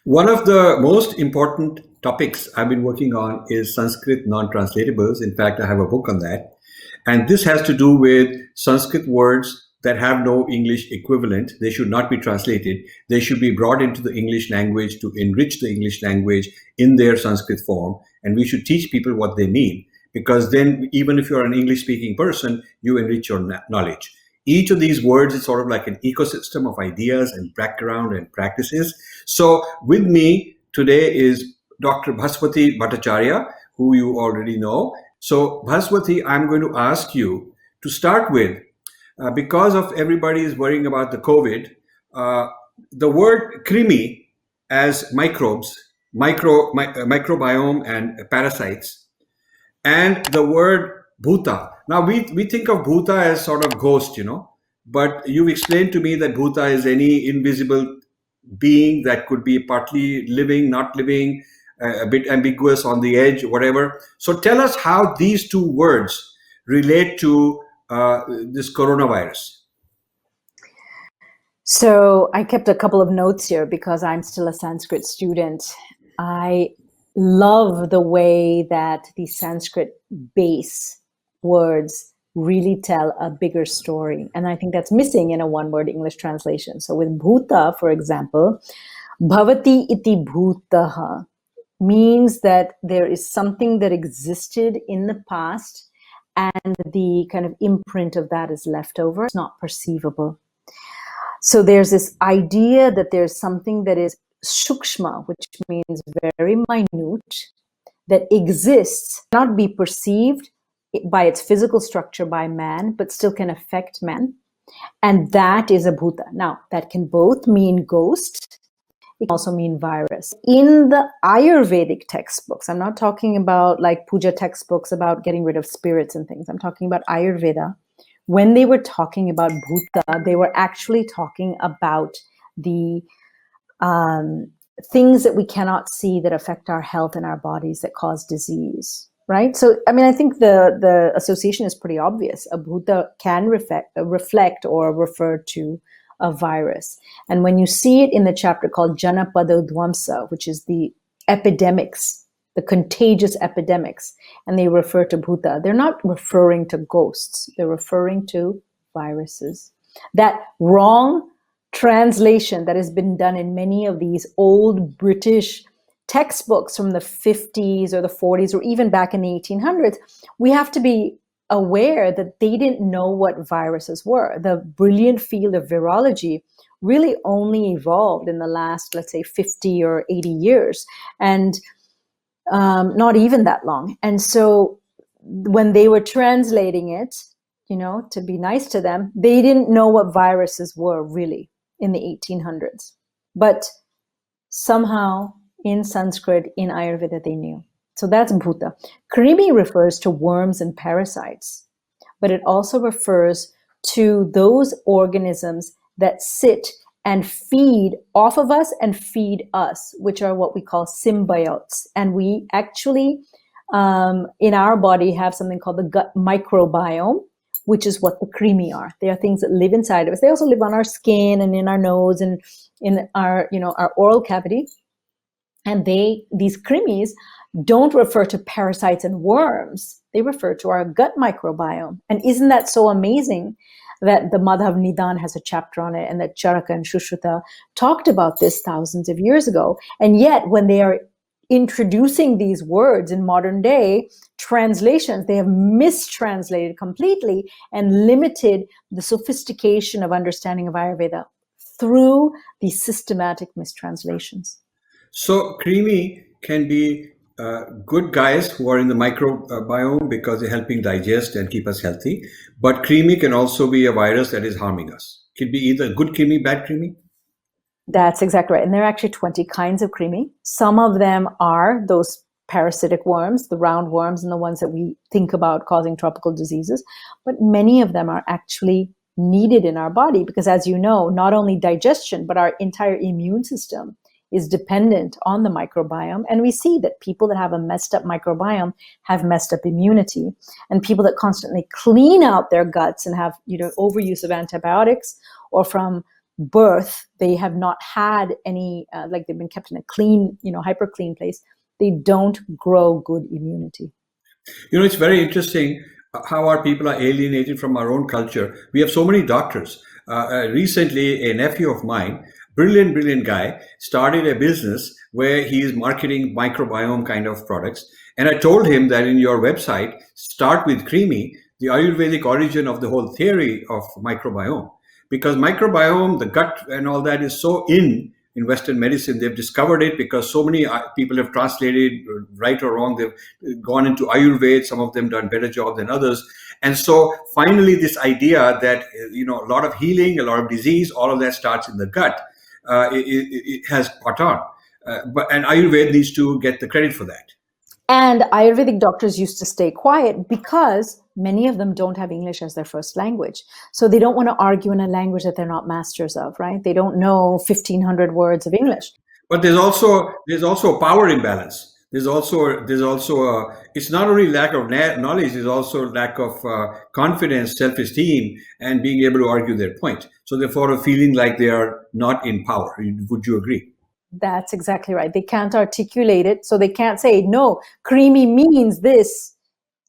One of the most important topics I've been working on is Sanskrit Non-Translatables. In fact, I have a book on that. And this has to do with Sanskrit words that have no English equivalent. They should not be translated. They should be brought into the English language to enrich the English language in their Sanskrit form. And we should teach people what they mean, because then even if you're an English-speaking person, you enrich your knowledge. Each of these words is sort of like an ecosystem of ideas and background and practices. So with me today is Dr. Bhaswati Bhattacharya, who you already know. So Bhaswati, I'm going to ask you to start with, because of everybody is worrying about the COVID, the word krimi as microbes, microbiome and parasites, and the word bhuta. Now we think of bhuta as sort of ghost, but you've explained to me that bhuta is any invisible being that could be partly living, not living, a bit ambiguous on the edge, whatever. So tell us how these two words relate to this coronavirus. So I kept a couple of notes here because I'm still a Sanskrit student. I love the way that the Sanskrit base words really tell a bigger story. And I think that's missing in a one-word English translation. So with bhuta, for example, bhavati iti bhutaha means that there is something that existed in the past and the kind of imprint of that is left over. It's not perceivable. So there's this idea that there's something that is sukshma, which means very minute, that exists, cannot be perceived by its physical structure by man, but still can affect man. And that is a bhuta. Now, that can both mean ghost, it can also mean virus. In the Ayurvedic textbooks, I'm not talking about like puja textbooks about getting rid of spirits and things. I'm talking about Ayurveda. When they were talking about bhuta, they were actually talking about the things that we cannot see that affect our health and our bodies that cause disease. Right? So, I mean, I think the association is pretty obvious. A bhuta can reflect or refer to a virus. And when you see it in the chapter called Janapada Dvamsa, which is the epidemics, the contagious epidemics, and they refer to bhuta, they're not referring to ghosts. They're referring to viruses. That wrong translation that has been done in many of these old British textbooks from the 50s or the 40s or even back in the 1800s, we have to be aware that they didn't know what viruses were. The brilliant field of virology really only evolved in the last, let's say, 50 or 80 years, and not even that long. And so when they were translating it, to be nice to them, they didn't know what viruses were really in the 1800s. But somehow in Sanskrit, in Ayurveda, they knew. So that's bhuta. Krimi refers to worms and parasites, but it also refers to those organisms that sit and feed off of us and feed us, which are what we call symbiotes. And we actually, in our body, have something called the gut microbiome, which is what the krimi are. They are things that live inside of us. They also live on our skin and in our nose and in our, our oral cavity. And these krimis don't refer to parasites and worms. They refer to our gut microbiome. And isn't that so amazing that the Madhav Nidan has a chapter on it and that Charaka and Shushruta talked about this thousands of years ago. And yet when they are introducing these words in modern day translations, they have mistranslated completely and limited the sophistication of understanding of Ayurveda through these systematic mistranslations. So krimi can be good guys who are in the microbiome because they're helping digest and keep us healthy. But krimi can also be a virus that is harming us. It can be either good krimi, bad krimi. That's exactly right. And there are actually 20 kinds of krimi. Some of them are those parasitic worms, the round worms and the ones that we think about causing tropical diseases. But many of them are actually needed in our body because, as you know, not only digestion, but our entire immune system is dependent on the microbiome. And we see that people that have a messed up microbiome have messed up immunity. And people that constantly clean out their guts and have, overuse of antibiotics or from birth, they have not had any, like they've been kept in a clean, hyper clean place, they don't grow good immunity. It's very interesting how our people are alienated from our own culture. We have so many doctors. Recently, a nephew of mine, brilliant guy, started a business where he is marketing microbiome kind of products. And I told him that in your website, start with krimi, the Ayurvedic origin of the whole theory of microbiome. Because microbiome, the gut and all that is so in Western medicine. They've discovered it because so many people have translated, right or wrong. They've gone into Ayurveda. Some of them done better job than others. And so finally, this idea that, a lot of healing, a lot of disease, all of that starts in the gut, it has caught on. And Ayurveda needs to get the credit for that. And Ayurvedic doctors used to stay quiet because many of them don't have English as their first language. So they don't want to argue in a language that they're not masters of, right? They don't know 1,500 words of English. But there's also a power imbalance. There's also it's not only lack of knowledge, there's also lack of confidence, self-esteem, and being able to argue their point. So therefore, feeling like they are not in power. Would you agree? That's exactly right. They can't articulate it. So they can't say, no, krimi means this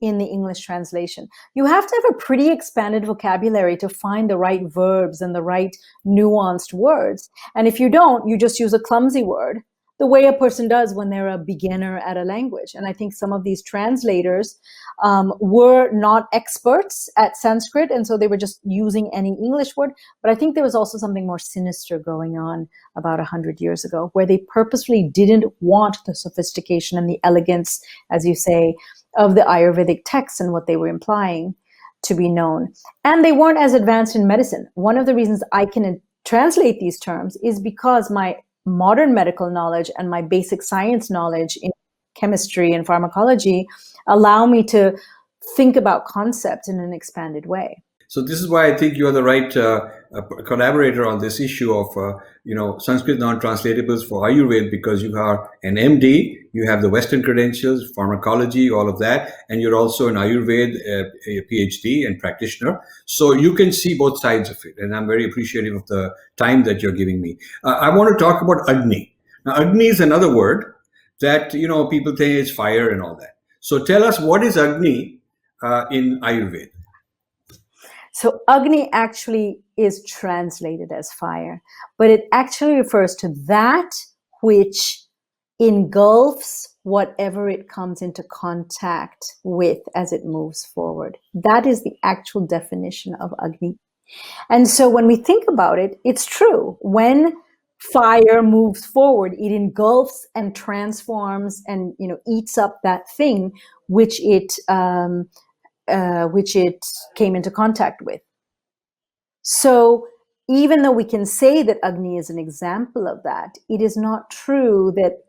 in the English translation. You have to have a pretty expanded vocabulary to find the right verbs and the right nuanced words. And if you don't, you just use a clumsy word, the way a person does when they're a beginner at a language. And I think some of these translators were not experts at Sanskrit, and so they were just using any English word. But I think there was also something more sinister going on about 100 years ago, where they purposely didn't want the sophistication and the elegance, as you say, of the Ayurvedic texts and what they were implying to be known. And they weren't as advanced in medicine. One of the reasons I can translate these terms is because my modern medical knowledge and my basic science knowledge in chemistry and pharmacology allow me to think about concepts in an expanded way. So this is why I think you are the right collaborator on this issue of, Sanskrit Non-Translatables for Ayurveda, because you are an MD, you have the Western credentials, pharmacology, all of that, and you're also an Ayurveda a PhD and practitioner. So you can see both sides of it, and I'm very appreciative of the time that you're giving me. I want to talk about Agni. Now, Agni is another word that, people think it's fire and all that. So tell us, what is Agni in Ayurveda? So Agni actually is translated as fire, but it actually refers to that which engulfs whatever it comes into contact with as it moves forward. That is the actual definition of Agni. And so when we think about it, it's true. When fire moves forward, it engulfs and transforms and, eats up that thing which it came into contact with. So even though we can say that Agni is an example of that, it is not true that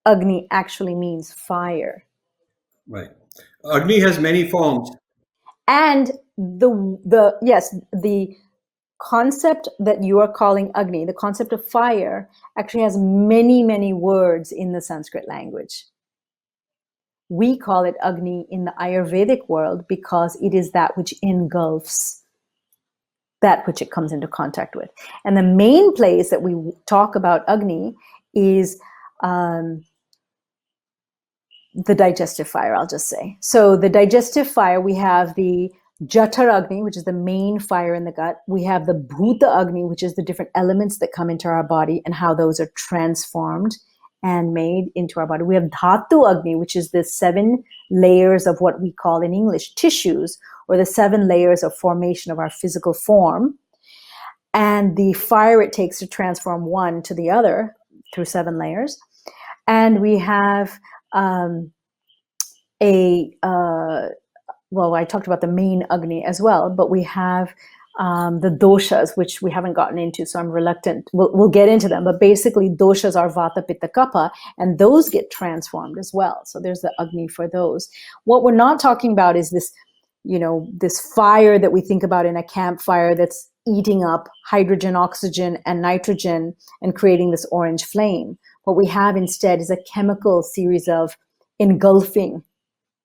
Agni actually means fire. Right. Agni has many forms. And the concept that you are calling Agni, the concept of fire, actually has many, many words in the Sanskrit language. We call it Agni in the Ayurvedic world because it is that which engulfs that which it comes into contact with. And the main place that we talk about Agni is the digestive fire, I'll just say. So the digestive fire, we have the Jatar Agni, which is the main fire in the gut. We have the Bhuta Agni, which is the different elements that come into our body and how those are transformed and made into our body. We have Dhatu Agni, which is the 7 layers of what we call in English tissues, or the 7 layers of formation of our physical form, and the fire it takes to transform one to the other through 7 layers. And we have I talked about the main Agni as well, but we have the doshas, which we haven't gotten into, so I'm reluctant. We'll get into them, but basically doshas are vata, pitta, kapha, and those get transformed as well. So there's the Agni for those. What we're not talking about is this, this fire that we think about in a campfire that's eating up hydrogen, oxygen, and nitrogen and creating this orange flame. What we have instead is a chemical series of engulfing,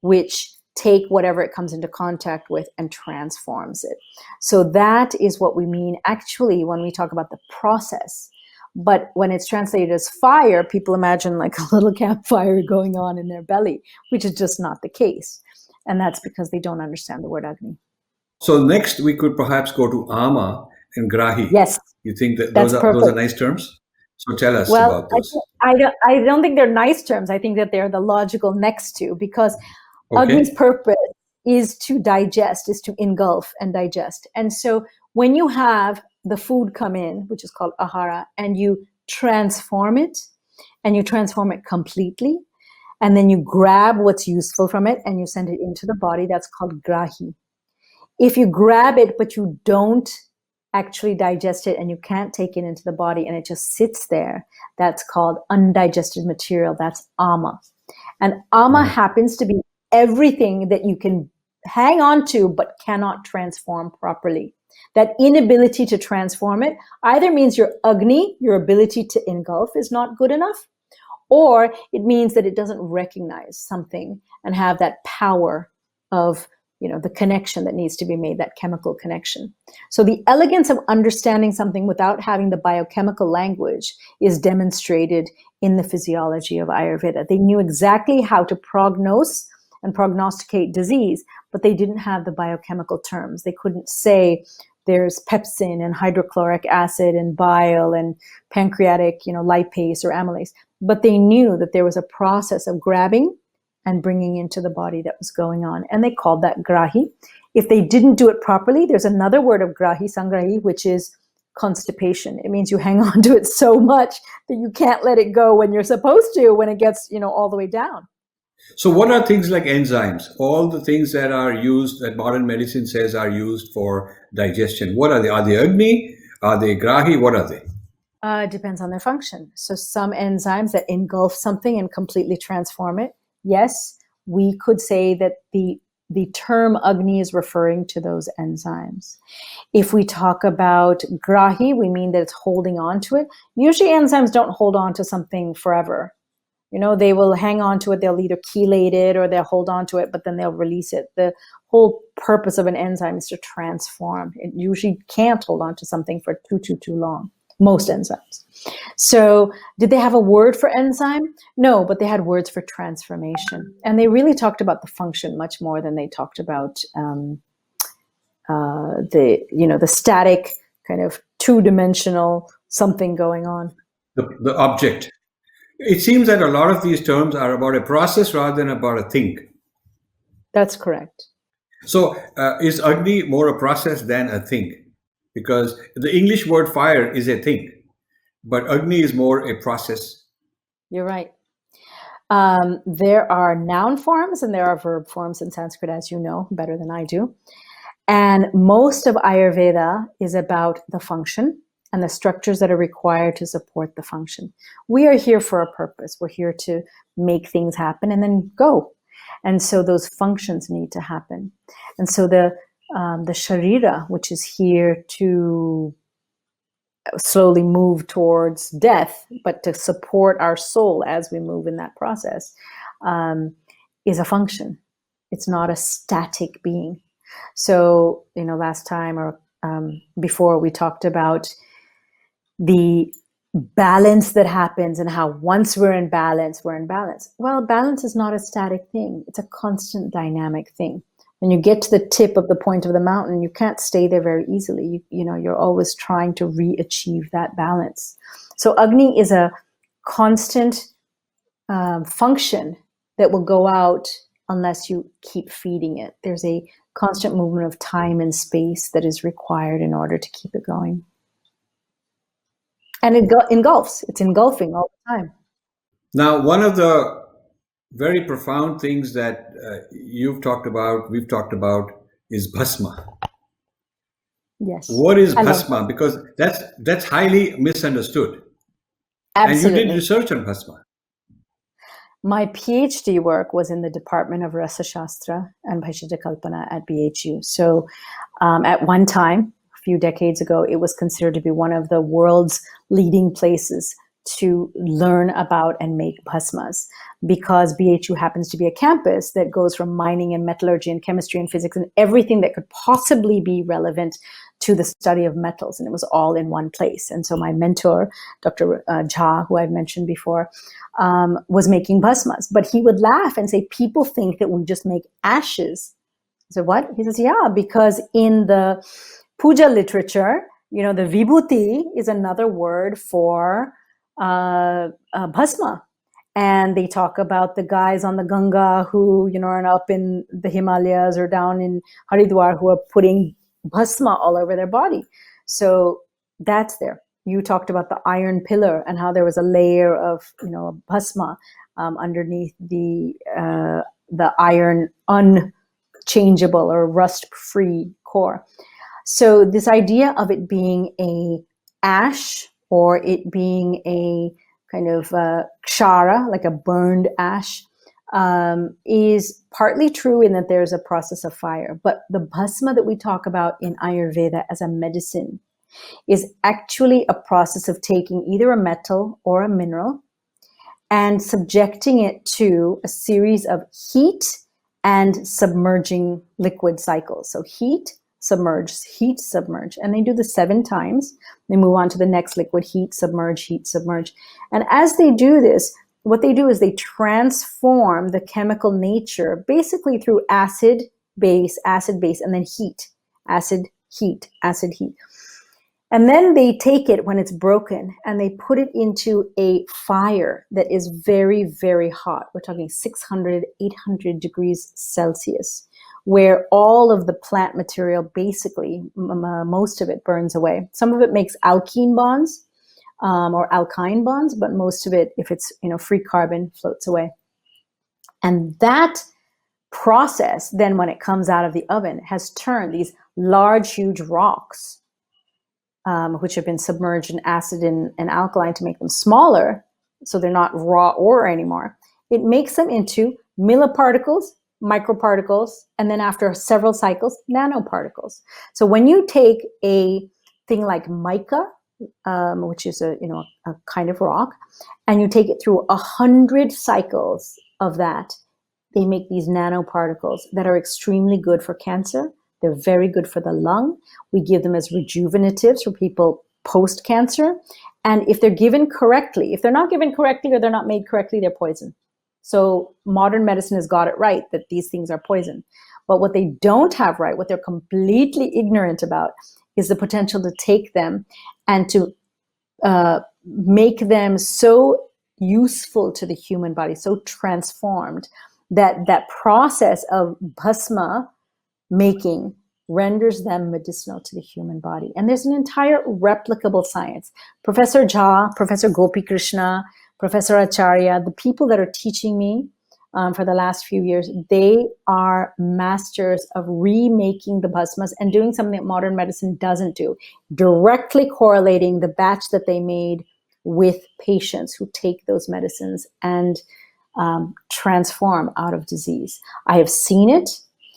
which take whatever it comes into contact with and transforms it. So that is what we mean actually when we talk about the process. But when it's translated as fire, people imagine like a little campfire going on in their belly, which is just not the case. And that's because they don't understand the word Agni. So next we could perhaps go to ama and grahi. Yes. You think that That's those are nice terms? So tell us about those. I don't think they're nice terms. I think that they're the logical next to, because Okay. Agni's purpose is to digest, is to engulf and digest. And so when you have the food come in, which is called ahara, and you transform it, and you transform it completely, and then you grab what's useful from it and you send it into the body, that's called grahi. If you grab it, but you don't actually digest it and you can't take it into the body and it just sits there, that's called undigested material. That's ama. And ama happens to be everything that you can hang on to but cannot transform properly. That inability to transform it either means your Agni, your ability to engulf, is not good enough, or it means that it doesn't recognize something and have that power of, the connection that needs to be made, that chemical connection. So the elegance of understanding something without having the biochemical language is demonstrated in the physiology of Ayurveda. They knew exactly how to prognose and prognosticate disease, but they didn't have the biochemical terms. They couldn't say there's pepsin and hydrochloric acid and bile and pancreatic, lipase or amylase. But they knew that there was a process of grabbing and bringing into the body that was going on. And they called that grahi. If they didn't do it properly, there's another word of grahi, sangrahi, which is constipation. It means you hang on to it so much that you can't let it go when you're supposed to, when it gets, all the way down. So what are things like enzymes? All the things that are used, that modern medicine says are used for digestion. What are they? Are they Agni? Are they grahi? What are they? It depends on their function. So some enzymes that engulf something and completely transform it, yes, we could say that the term Agni is referring to those enzymes. If we talk about grahi, we mean that it's holding on to it. Usually enzymes don't hold on to something forever. They will hang on to it. They'll either chelate it or they'll hold on to it, but then they'll release it. The whole purpose of an enzyme is to transform. It usually can't hold on to something for too long. Most enzymes. So did they have a word for enzyme? No, but they had words for transformation. And they really talked about the function much more than they talked about the static kind of two-dimensional something going on. The object. It seems that a lot of these terms are about a process rather than about a thing. That's correct. So is Agni more a process than a thing? Because the English word fire is a thing, but Agni is more a process. You're right. There are noun forms and there are verb forms in Sanskrit, as you know better than I do. And most of Ayurveda is about the function and the structures that are required to support the function. We are here for a purpose. We're here to make things happen and then go. And so those functions need to happen. And so the sharira, which is here to slowly move towards death, but to support our soul as we move in that process, is a function. It's not a static being. So, last time or before we talked about the balance that happens and how once we're in balance, we're in balance. Well, balance is not a static thing. It's a constant dynamic thing. When you get to the tip of the point of the mountain, you can't stay there very easily. You're always trying to re-achieve that balance. So Agni is a constant function that will go out unless you keep feeding it. There's a constant movement of time and space that is required in order to keep it going. And it engulfs. It's engulfing all the time. Now, one of the very profound things that we've talked about, is bhasma. Yes. What is bhasma? Because that's highly misunderstood. Absolutely. And you did research on bhasma. My PhD work was in the Department of Rasa Shastra and Bhaishya Kalpana at BHU. So at one time, a few decades ago, it was considered to be one of the world's leading places to learn about and make bhasmas, because BHU happens to be a campus that goes from mining and metallurgy and chemistry and physics and everything that could possibly be relevant to the study of metals. And it was all in one place. And so my mentor, Dr. Jha, who I've mentioned before, was making bhasmas. But he would laugh and say, people think that we just make ashes. I said, what? He says, yeah, because in the puja literature, the vibhuti is another word for bhasma. And they talk about the guys on the Ganga who, are up in the Himalayas or down in Haridwar who are putting bhasma all over their body. So that's there. You talked about the iron pillar and how there was a layer of, bhasma underneath the iron unchangeable or rust-free core. So this idea of it being a ash or it being a kind of kshara, like a burned ash, is partly true in that there's a process of fire. But the bhasma that we talk about in Ayurveda as a medicine is actually a process of taking either a metal or a mineral and subjecting it to a series of heat and submerging liquid cycles. So heat, submerge, and they do this 7 times. They move on to the next liquid, heat, submerge. And as they do this, what they do is they transform the chemical nature basically through acid, base, and then heat. Acid, heat. And then they take it when it's broken and they put it into a fire that is very, very hot. We're talking 600, 800 degrees Celsius, where all of the plant material, basically, most of it burns away. Some of it makes alkene bonds or alkyne bonds, but most of it, if it's free carbon, floats away. And that process, then when it comes out of the oven, has turned these large, huge rocks, which have been submerged in acid and alkaline to make them smaller, so they're not raw ore anymore. It makes them into milliparticles, microparticles, and then after several cycles, nanoparticles. So when you take a thing like mica, which is a kind of rock, and you take it through 100 cycles of that, they make these nanoparticles that are extremely good for cancer. They're very good for the lung. We give them as rejuvenatives for people post-cancer. And if they're given correctly, if they're not given correctly or they're not made correctly, they're poison. So modern medicine has got it right that these things are poison. But what they don't have right, what they're completely ignorant about, is the potential to take them and to make them so useful to the human body, so transformed, that process of bhasma making renders them medicinal to the human body. And there's an entire replicable science. Professor Jha, Professor Gopi Krishna, Professor Acharya, the people that are teaching me for the last few years, they are masters of remaking the bhasmas and doing something that modern medicine doesn't do, directly correlating the batch that they made with patients who take those medicines and transform out of disease. I have seen it.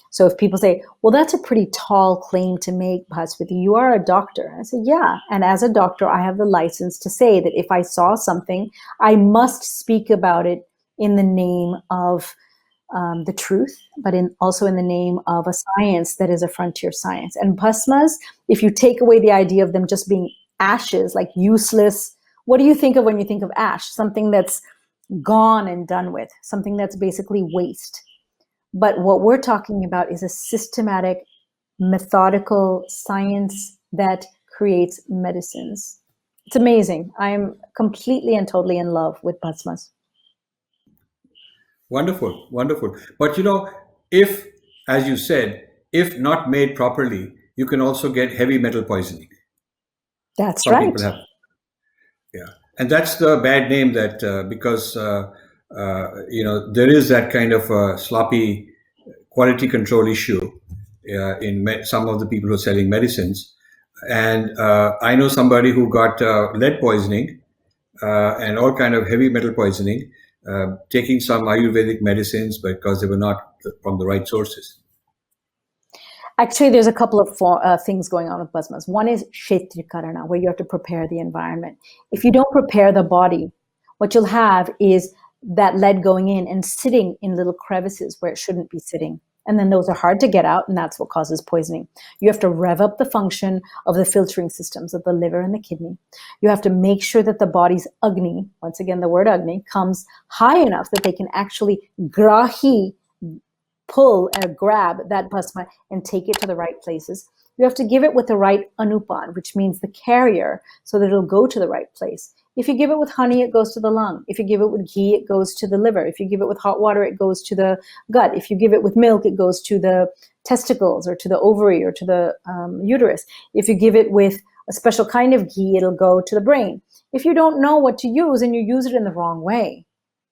So if people say, well, that's a pretty tall claim to make, Bhaswati, you are a doctor. I say, yeah. And as a doctor, I have the license to say that if I saw something, I must speak about it in the name of the truth, but also in the name of a science that is a frontier science. And bhasmas, if you take away the idea of them just being ashes, like useless, what do you think of when you think of ash? Something that's gone and done with, something that's basically waste. But what we're talking about is a systematic, methodical science that creates medicines. It's amazing. I'm completely and totally in love with bhasmas. Wonderful, wonderful. But if, as you said, if not made properly, you can also get heavy metal poisoning. That's Some right. people have. Yeah. And that's the bad name that because there is that kind of sloppy quality control issue in some of the people who are selling medicines. And I know somebody who got lead poisoning and all kind of heavy metal poisoning, taking some Ayurvedic medicines because they were not from the right sources. Actually, there's a couple of things going on with bhasmas. One is kshetrikarana, where you have to prepare the environment. If you don't prepare the body, what you'll have is that lead going in and sitting in little crevices where it shouldn't be sitting. And then those are hard to get out, and that's what causes poisoning. You have to rev up the function of the filtering systems of the liver and the kidney. You have to make sure that the body's Agni, once again, the word Agni, comes high enough that they can actually grahi, pull or grab that bhasma and take it to the right places. You have to give it with the right anupan, which means the carrier, so that it'll go to the right place. If you give it with honey, it goes to the lung. If you give it with ghee, it goes to the liver. If you give it with hot water, it goes to the gut. If you give it with milk, it goes to the testicles or to the ovary or to the uterus. If you give it with a special kind of ghee, it'll go to the brain. If you don't know what to use and you use it in the wrong way,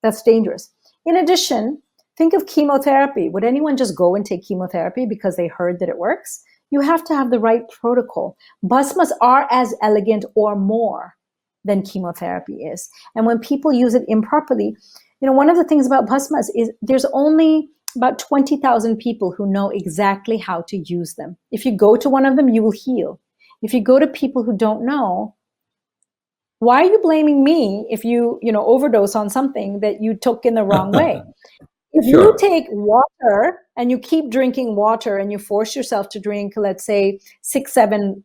that's dangerous. In addition, think of chemotherapy. Would anyone just go and take chemotherapy because they heard that it works? You have to have the right protocol. Bhasmas are as elegant or more than chemotherapy is. And when people use it improperly, one of the things about bhasmas is there's only about 20,000 people who know exactly how to use them. If you go to one of them, you will heal. If you go to people who don't know, why are you blaming me if you overdose on something that you took in the wrong way? If Sure. you take water and you keep drinking water and you force yourself to drink, let's say 6-7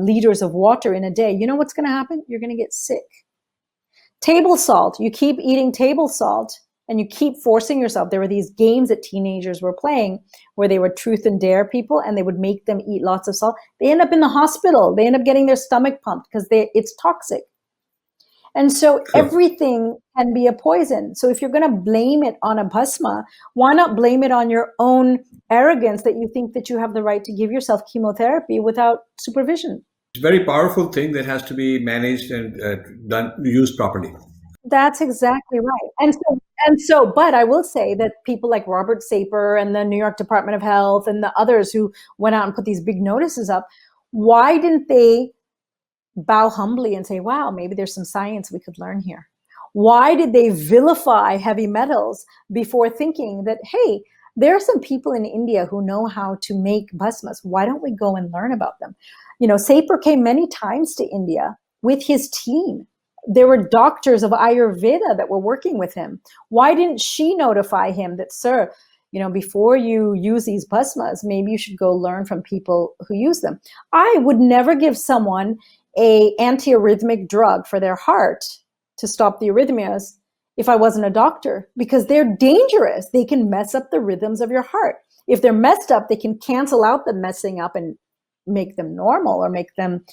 liters of water in a day, you know what's going to happen? You're going to get sick. Table salt, you keep eating table salt and you keep forcing yourself. There were these games that teenagers were playing where they were truth and dare people and they would make them eat lots of salt. They end up in the hospital. They end up getting their stomach pumped because it's toxic. And so everything can be a poison. So if you're going to blame it on a bhasma, why not blame it on your own arrogance that you think that you have the right to give yourself chemotherapy without supervision? It's a very powerful thing that has to be managed and used properly. That's exactly right. But I will say that people like Robert Saper and the New York Department of Health and the others who went out and put these big notices up, why didn't they bow humbly and say, wow, maybe there's some science we could learn here? Why did they vilify heavy metals before thinking that, hey, there are some people in India who know how to make bhasmas. Why don't we go and learn about them? Saper came many times to India with his team. There were doctors of Ayurveda that were working with him. Why didn't she notify him that, sir, before you use these bhasmas, maybe you should go learn from people who use them? I would never give someone a antiarrhythmic drug for their heart to stop the arrhythmias if I wasn't a doctor, because they're dangerous. They can mess up the rhythms of your heart. If they're messed up, they can cancel out the messing up and make them normal or make them,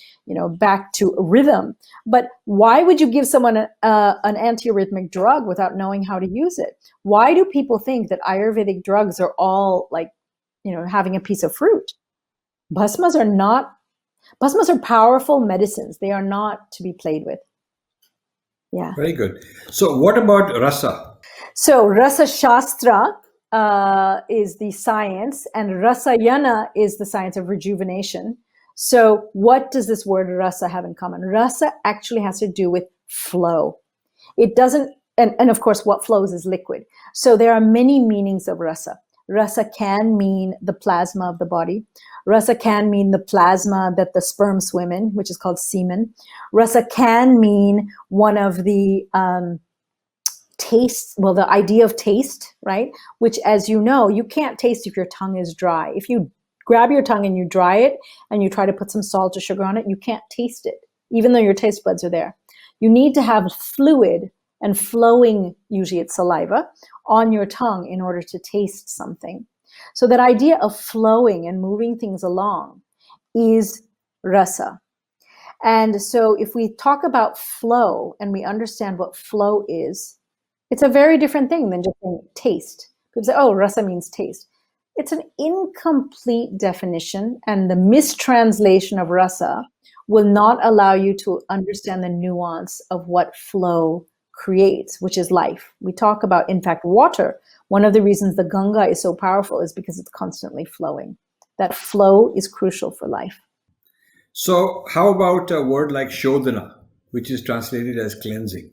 back to rhythm. But why would you give someone an antiarrhythmic drug without knowing how to use it? Why do people think that Ayurvedic drugs are all like, having a piece of fruit? Bhasmas are powerful medicines. They are not to be played with. Yeah. Very good. So what about rasa? So rasa shastra is the science, and rasayana is the science of rejuvenation. So what does this word rasa have in common? Rasa actually has to do with flow. It doesn't, and of course what flows is liquid. So there are many meanings of rasa. Rasa can mean the plasma of the body. Rasa can mean the plasma that the sperm swim in, which is called semen. Rasa can mean one of the tastes, the idea of taste, right? Which, as you know, you can't taste if your tongue is dry. If you grab your tongue and you dry it and you try to put some salt or sugar on it, you can't taste it, even though your taste buds are there. You need to have fluid and flowing, usually it's saliva, on your tongue in order to taste something. So that idea of flowing and moving things along is rasa. And so if we talk about flow and we understand what flow is, it's a very different thing than just saying taste. People say, oh, rasa means taste. It's an incomplete definition, and the mistranslation of rasa will not allow you to understand the nuance of what flow creates, which is life. We talk about, in fact, water. One of the reasons the Ganga is so powerful is because it's constantly flowing. That flow is crucial for life. So how about a word like Shodhana, which is translated as cleansing?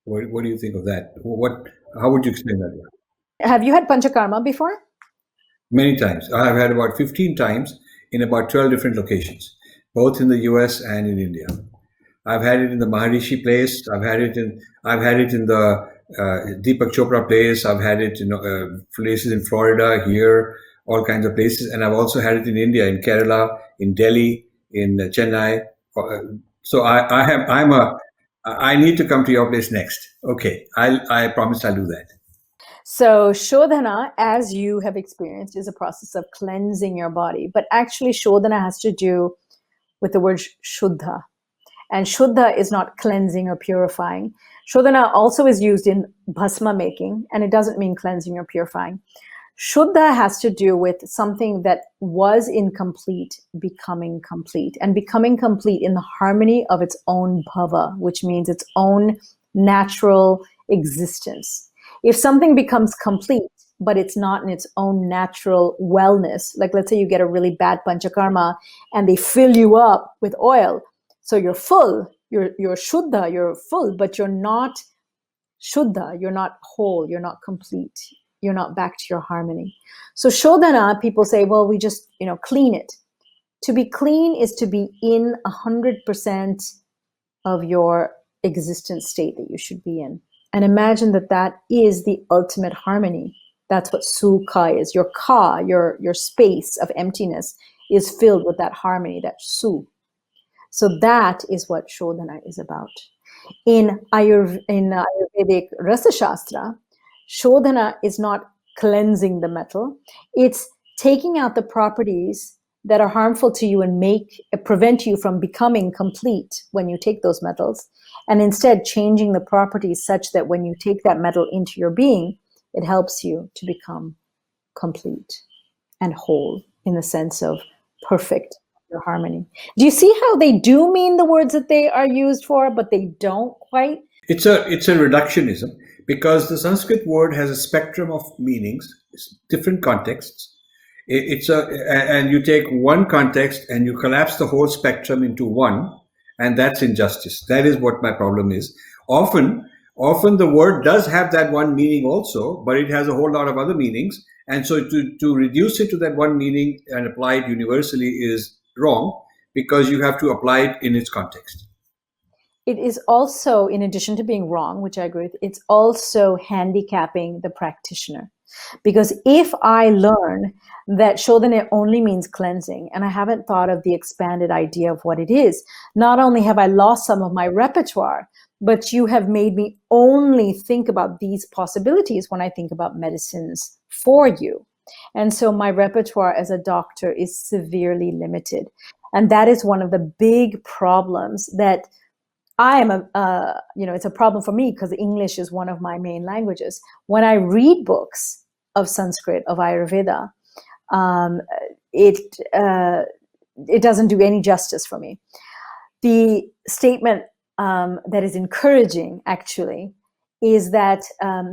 What do you think of that? How would you explain that word? Have you had panchakarma before? Many times. I have had about 15 times in about 12 different locations, both in the US and in India. I've had it in the Maharishi place. I've had it in the Deepak Chopra place. I've had it in places in Florida, here, all kinds of places. And I've also had it in India, in Kerala, in Delhi, in Chennai. So I need to come to your place next. Okay. I promise I'll do that. So Shodhana, as you have experienced, is a process of cleansing your body. But actually, Shodhana has to do with the word Shuddha. And Shuddha is not cleansing or purifying. Shodhana also is used in bhasma making, and it doesn't mean cleansing or purifying. Shuddha has to do with something that was incomplete becoming complete, and becoming complete in the harmony of its own bhava, which means its own natural existence. If something becomes complete, but it's not in its own natural wellness, like let's say you get a really bad panchakarma and they fill you up with oil, so you're full, you're shuddha, you're full, but you're not shuddha, you're not whole, you're not complete, you're not back to your harmony. So Shodhana, people say, well, we just, clean it. To be clean is to be in 100% of your existence state that you should be in. And imagine that is the ultimate harmony. That's what Sukha is. Your ka, your space of emptiness, is filled with that harmony, that Su. So that is what Shodhana is about. In Ayurvedic Rasa Shastra, Shodhana is not cleansing the metal. It's taking out the properties that are harmful to you and prevent you from becoming complete when you take those metals, and instead changing the properties such that when you take that metal into your being, it helps you to become complete and whole in the sense of perfect harmony. Do you see how they do mean the words that they are used for, but they don't quite? It's a reductionism, because the Sanskrit word has a spectrum of meanings, different contexts. And you take one context and you collapse the whole spectrum into one, and that's injustice. That is what my problem is. Often the word does have that one meaning also, but it has a whole lot of other meanings. And so to reduce it to that one meaning and apply it universally is wrong, because you have to apply it in its context. It is also, in addition to being wrong, which I agree with, it's also handicapping the practitioner. Because if I learn that Shodhana only means cleansing, and I haven't thought of the expanded idea of what it is, not only have I lost some of my repertoire, but you have made me only think about these possibilities when I think about medicines for you. And so my repertoire as a doctor is severely limited. And that is one of the big problems that I am it's a problem for me, because English is one of my main languages. When I read books of Sanskrit, of Ayurveda, it doesn't do any justice for me. The statement that is encouraging, actually, is that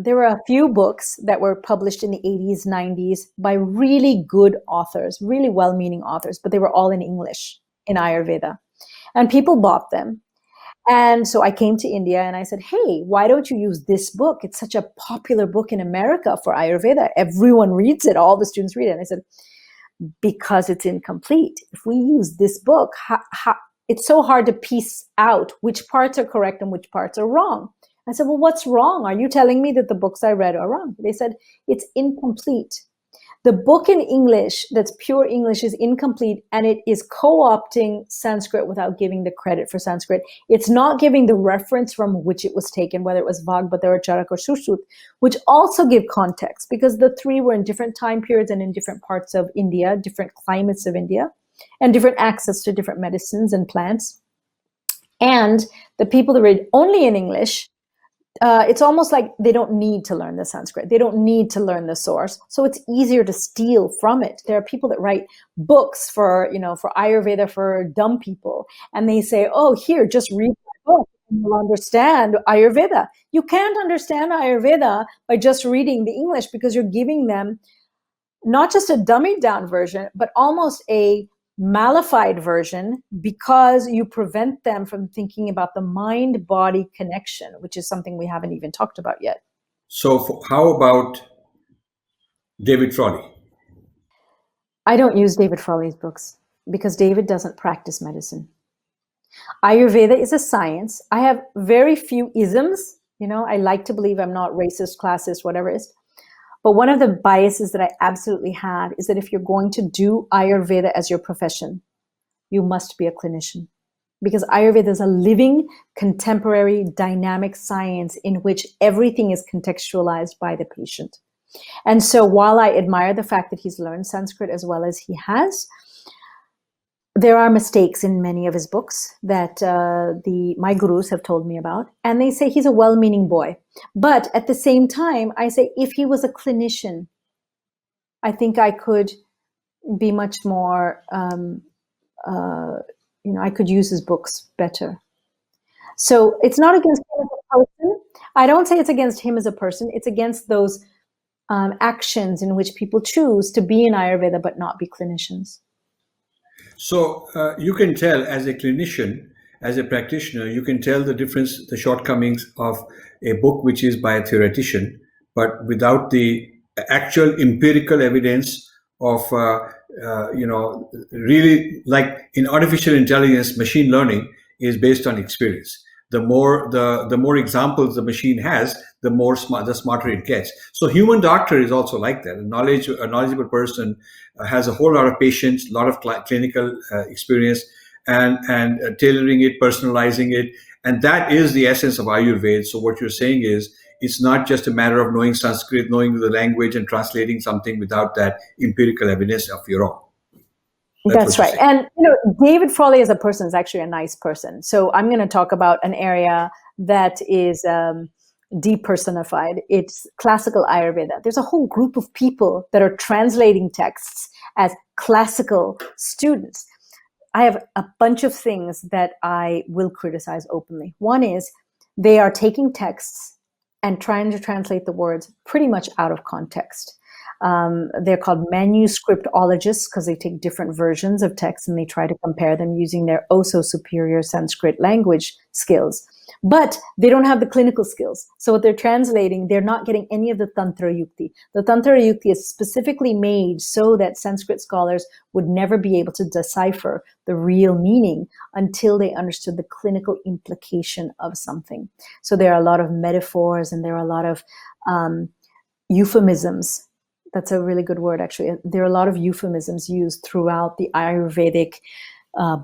there were a few books that were published in the 80s, 90s by really good authors, really well-meaning authors, but they were all in English in Ayurveda. And people bought them. And so I came to India and I said, hey, why don't you use this book? It's such a popular book in America for Ayurveda. Everyone reads it. All the students read it. And I said, because it's incomplete. If we use this book, it's so hard to piece out which parts are correct and which parts are wrong. I said, well, what's wrong? Are you telling me that the books I read are wrong? They said, it's incomplete. The book in English, that's pure English, is incomplete, and it is co-opting Sanskrit without giving the credit for Sanskrit. It's not giving the reference from which it was taken, whether it was Vagbhata or Charak or Sushruta, which also give context, because the three were in different time periods and in different parts of India, different climates of India, and different access to different medicines and plants. And the people that read only in English, it's almost like they don't need to learn the Sanskrit. They don't need to learn the source. So it's easier to steal from it. There are people that write books for Ayurveda for dumb people. And they say, oh, here, just read my book and you'll understand Ayurveda. You can't understand Ayurveda by just reading the English, because you're giving them not just a dummied down version, but almost a malified version, because you prevent them from thinking about the mind-body connection, which is something we haven't even talked about yet. So how about David Frawley? I don't use David Frawley's books because David doesn't practice medicine. Ayurveda is a science. I have very few isms. I like to believe I'm not racist, classist, whatever it is. But one of the biases that I absolutely have is that if you're going to do Ayurveda as your profession, you must be a clinician. Because Ayurveda is a living, contemporary, dynamic science in which everything is contextualized by the patient. And so while I admire the fact that he's learned Sanskrit as well as he has, there are mistakes in many of his books that my gurus have told me about. And they say he's a well-meaning boy. But at the same time, I say if he was a clinician, I think I could be much more, I could use his books better. So it's not against him as a person. I don't say it's against him as a person. It's against those actions in which people choose to be in Ayurveda but not be clinicians. So you can tell as a clinician, as a practitioner, you can tell the difference, the shortcomings of a book which is by a theoretician, but without the actual empirical evidence of, really like in artificial intelligence, machine learning is based on experience. The more examples the machine has, the smarter it gets. So human doctor is also like that. A knowledgeable person has a whole lot of patience, a lot of clinical experience, and tailoring it, personalizing it, and that is the essence of Ayurveda. So what you're saying is, it's not just a matter of knowing Sanskrit, knowing the language, and translating something without that empirical evidence of your own. That's right. And David Frawley as a person is actually a nice person. So I'm going to talk about an area that is depersonified. It's classical Ayurveda. There's a whole group of people that are translating texts as classical students. I have a bunch of things that I will criticize openly. One is they are taking texts and trying to translate the words pretty much out of context. They're called manuscriptologists because they take different versions of texts and they try to compare them using their superior Sanskrit language skills. But they don't have the clinical skills. So what they're translating, they're not getting any of the Tantra Yukti. The Tantra Yukti is specifically made so that Sanskrit scholars would never be able to decipher the real meaning until they understood the clinical implication of something. So there are a lot of metaphors and there are a lot of euphemisms. That's a really good word, actually. There are a lot of euphemisms used throughout the Ayurvedic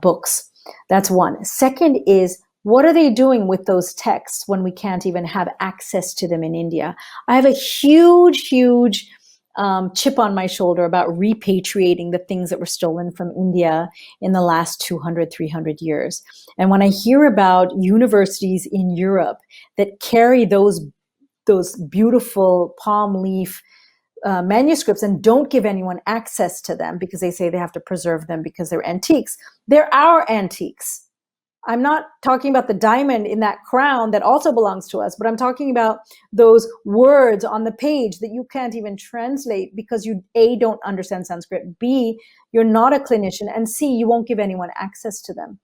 books. That's one. Second is, what are they doing with those texts when we can't even have access to them in India? I have a huge chip on my shoulder about repatriating the things that were stolen from India in the last 200, 300 years. And when I hear about universities in Europe that carry those beautiful palm leaf manuscripts and don't give anyone access to them because they say they have to preserve them because they're antiques. They're our antiques. I'm not talking about the diamond in that crown that also belongs to us, but I'm talking about those words on the page that you can't even translate because you, A, don't understand Sanskrit, B, you're not a clinician, and C, you won't give anyone access to them.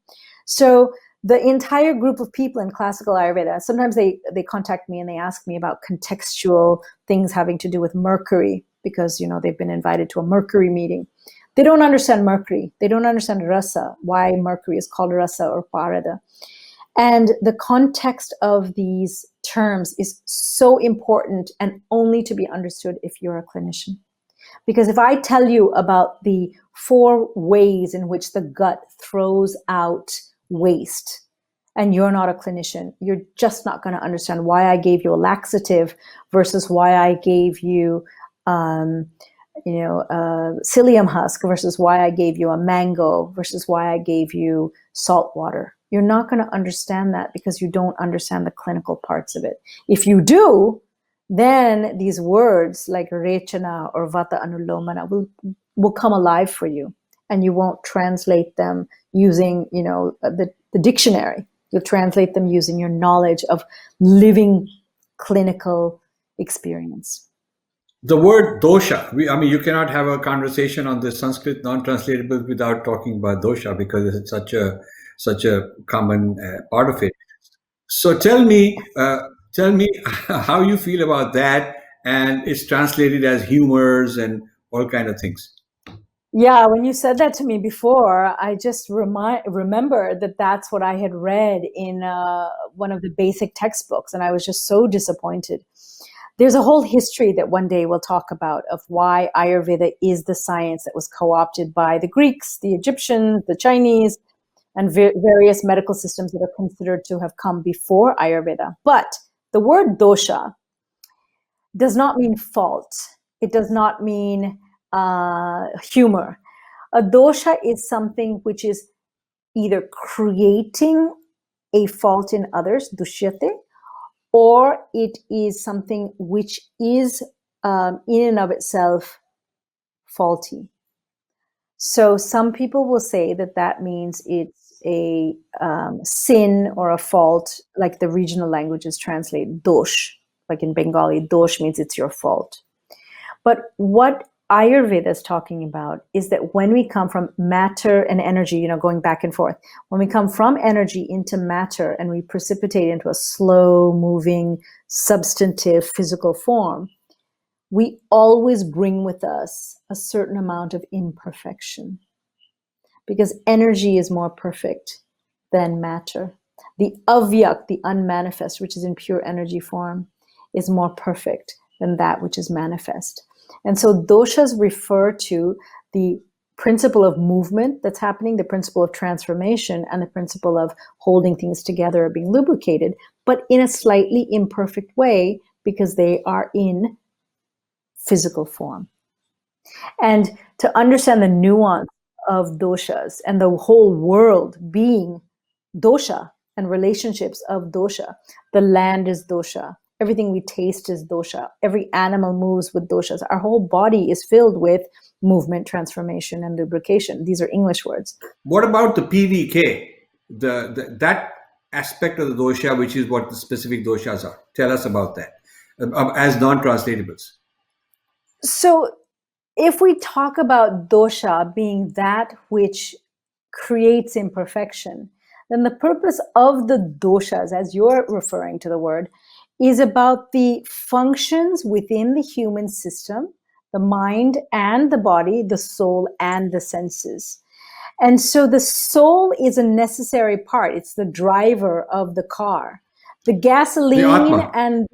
So the entire group of people in classical Ayurveda, sometimes they contact me and they ask me about contextual things having to do with Mercury because, they've been invited to a Mercury meeting. They don't understand Mercury. They don't understand rasa, why Mercury is called rasa or parada. And the context of these terms is so important and only to be understood if you're a clinician. Because if I tell you about the 4 ways in which the gut throws out waste, and you're not a clinician, you're just not going to understand why I gave you a laxative versus why I gave you psyllium husk versus why I gave you a mango versus why I gave you salt water. You're not going to understand that because you don't understand the clinical parts of it. If you do, then these words like rechana or vata anulomana will come alive for you, and you won't translate them using the dictionary. You'll translate them using your knowledge of living clinical experience. The word dosha, you cannot have a conversation on the Sanskrit non-translatable without talking about dosha because it's such a common part of it. So tell me how you feel about that, and it's translated as humors and all kind of things. Yeah, when you said that to me before, I just remember that that's what I had read in one of the basic textbooks, and I was just so disappointed. There's a whole history that one day we'll talk about of why Ayurveda is the science that was co-opted by the Greeks, the Egyptians, the Chinese, and various medical systems that are considered to have come before Ayurveda. But the word dosha does not mean fault. It does not mean humor. A dosha is something which is either creating a fault in others, dushyate, or it is something which is in and of itself faulty. So some people will say that that means it's a sin or a fault, like the regional languages translate dosh. Like in Bengali, dosh means it's your fault. But what Ayurveda is talking about is that when we come from matter and energy, going back and forth, when we come from energy into matter and we precipitate into a slow moving, substantive physical form, we always bring with us a certain amount of imperfection, because energy is more perfect than matter. The avyak, the unmanifest, which is in pure energy form, is more perfect than that which is manifest. And so doshas refer to the principle of movement that's happening, the principle of transformation, and the principle of holding things together or being lubricated, but in a slightly imperfect way because they are in physical form. And to understand the nuance of doshas and the whole world being dosha and relationships of dosha, the land is dosha. Everything we taste is dosha. Every animal moves with doshas. Our whole body is filled with movement, transformation, and lubrication. These are English words. What about the PVK? That aspect of the dosha, which is what the specific doshas are. Tell us about that as non-translatables. So if we talk about dosha being that which creates imperfection, then the purpose of the doshas, as you're referring to the word, is about the functions within the human system, the mind and the body, the soul and the senses. And so the soul is a necessary part. It's the driver of the car. The gasoline and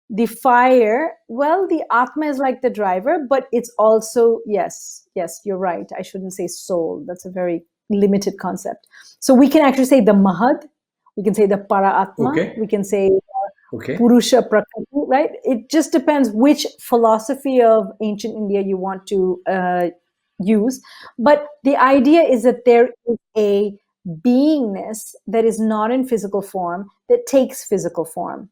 the fire, well, the atma is like the driver, but it's also, yes, you're right. I shouldn't say soul. That's a very limited concept. So we can actually say the mahad, we can say the para atma, we can say purusha prakriti, right? It just depends which philosophy of ancient India you want to use. But the idea is that there is a beingness that is not in physical form that takes physical form.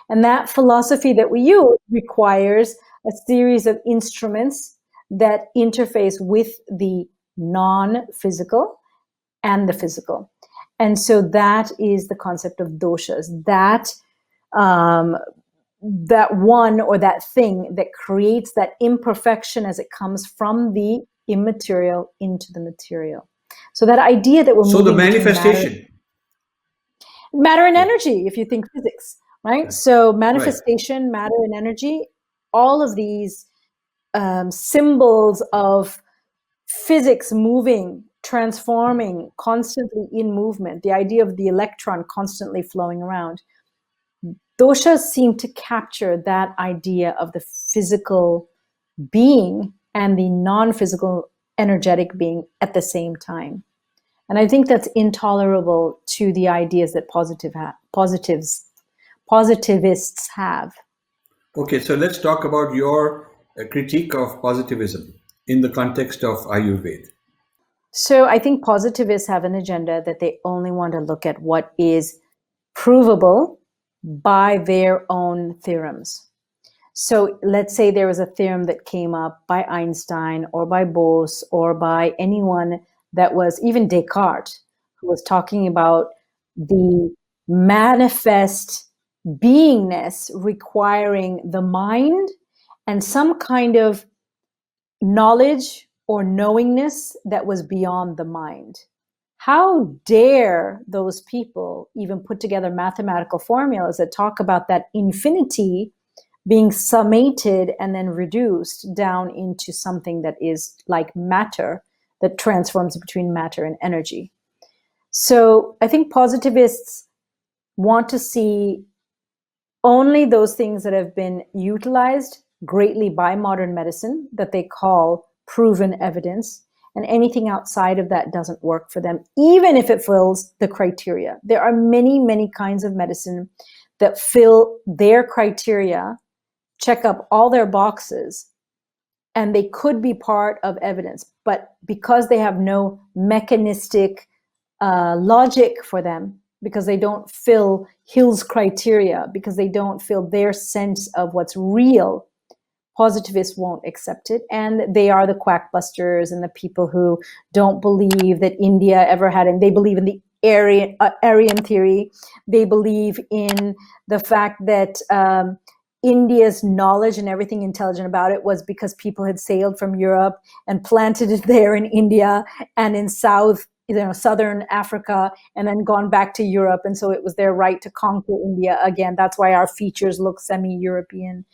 And that philosophy that we use requires a series of instruments that interface with the non-physical and the physical. And so that is the concept of doshas, that one or that thing that creates that imperfection as it comes from the immaterial into the material. So that idea that we're moving the manifestation, matter and energy, if you think physics, right? So manifestation, matter and energy, all of these symbols of physics moving, transforming, constantly in movement, the idea of the electron constantly flowing around. Doshas seem to capture that idea of the physical being and the non-physical energetic being at the same time. And I think that's intolerable to the ideas that positivists have. Okay, so let's talk about your critique of positivism in the context of Ayurveda. So I think positivists have an agenda that they only want to look at what is provable by their own theorems. So let's say there was a theorem that came up by Einstein or by Bose or by anyone that was, even Descartes, who was talking about the manifest beingness requiring the mind and some kind of knowledge or knowingness that was beyond the mind. How dare those people even put together mathematical formulas that talk about that infinity being summated and then reduced down into something that is like matter, that transforms between matter and energy. So I think positivists want to see only those things that have been utilized greatly by modern medicine that they call proven evidence, and anything outside of that doesn't work for them, even if it fills the criteria. There are many, many kinds of medicine that fill their criteria, check up all their boxes, and they could be part of evidence. But because they have no mechanistic logic for them, because they don't fill Hill's criteria, because they don't fill their sense of what's real, positivists won't accept it. And they are the quackbusters and the people who don't believe that India ever had, and they believe in the Aryan theory. They believe in the fact that India's knowledge and everything intelligent about it was because people had sailed from Europe and planted it there in India and in southern Africa, and then gone back to Europe. And so it was their right to conquer India again. That's why our features look semi-European.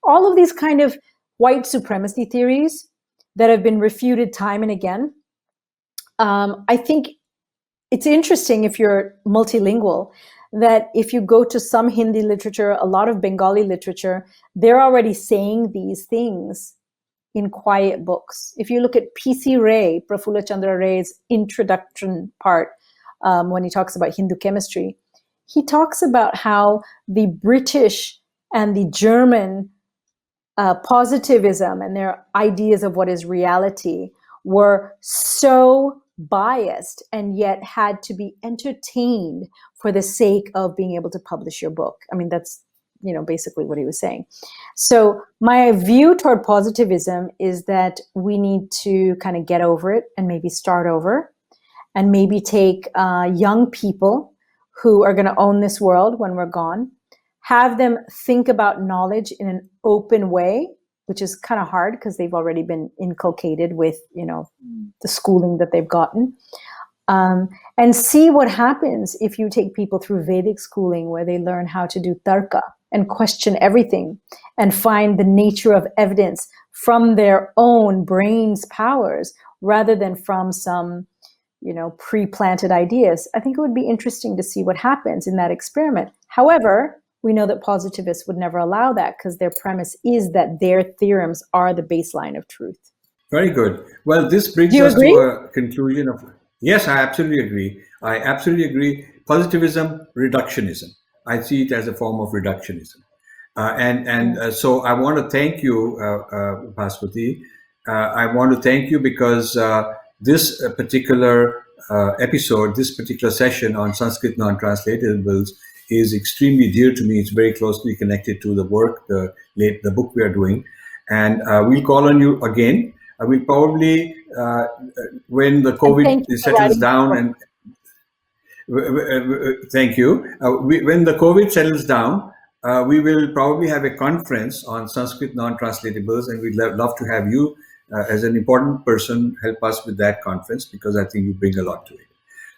All of these kind of white supremacy theories that have been refuted time and again. I think it's interesting, if you're multilingual, that if you go to some Hindi literature, a lot of Bengali literature, they're already saying these things in quiet books. If you look at P.C. Ray, Prafulla Chandra Ray's introduction part, when he talks about Hindu chemistry, he talks about how the British and the German positivism and their ideas of what is reality were so biased and yet had to be entertained for the sake of being able to publish your book. I mean, that's basically what he was saying. So my view toward positivism is that we need to kind of get over it and maybe start over, and maybe take young people who are going to own this world when we're gone, have them think about knowledge in an open way, which is kind of hard because they've already been inculcated with, the schooling that they've gotten. And see what happens if you take people through Vedic schooling, where they learn how to do tarka and question everything and find the nature of evidence from their own brain's powers rather than from some, pre-planted ideas. I think it would be interesting to see what happens in that experiment. However, we know that positivists would never allow that, because their premise is that their theorems are the baseline of truth. Very good. Well, this brings us to a conclusion of... Yes, I absolutely agree. I absolutely agree. Positivism, reductionism. I see it as a form of reductionism. So I want to thank you, Bhaswati. I want to thank you because this particular episode, this particular session on Sanskrit Non-Translatables is extremely dear to me. It's very closely connected to the work, the book we are doing. And we'll call on you again. We'll probably, when the COVID settles down, and thank you. When the COVID settles down, we will probably have a conference on Sanskrit Non-Translatables, and we'd love to have you as an important person help us with that conference, because I think you bring a lot to it.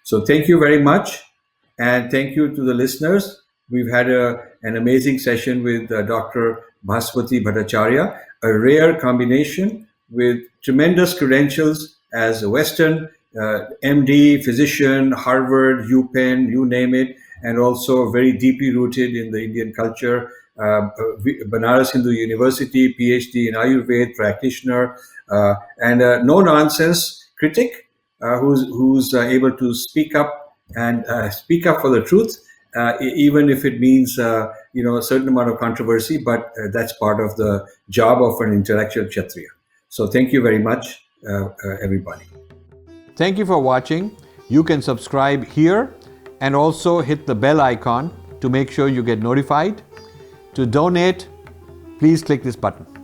So thank you very much. And thank you to the listeners. We've had an amazing session with Dr. Bhaswati Bhattacharya, a rare combination with tremendous credentials as a Western MD, physician, Harvard, UPenn, you name it, and also very deeply rooted in the Indian culture. Banaras Hindu University, PhD in Ayurveda, practitioner, and a no-nonsense critic who's able to speak up and speak up for the truth, even if it means a certain amount of controversy, but that's part of the job of an intellectual Kshatriya. So thank you very much, everybody. Thank you for watching. You can subscribe here and also hit the bell icon to make sure you get notified. To donate, please click this button.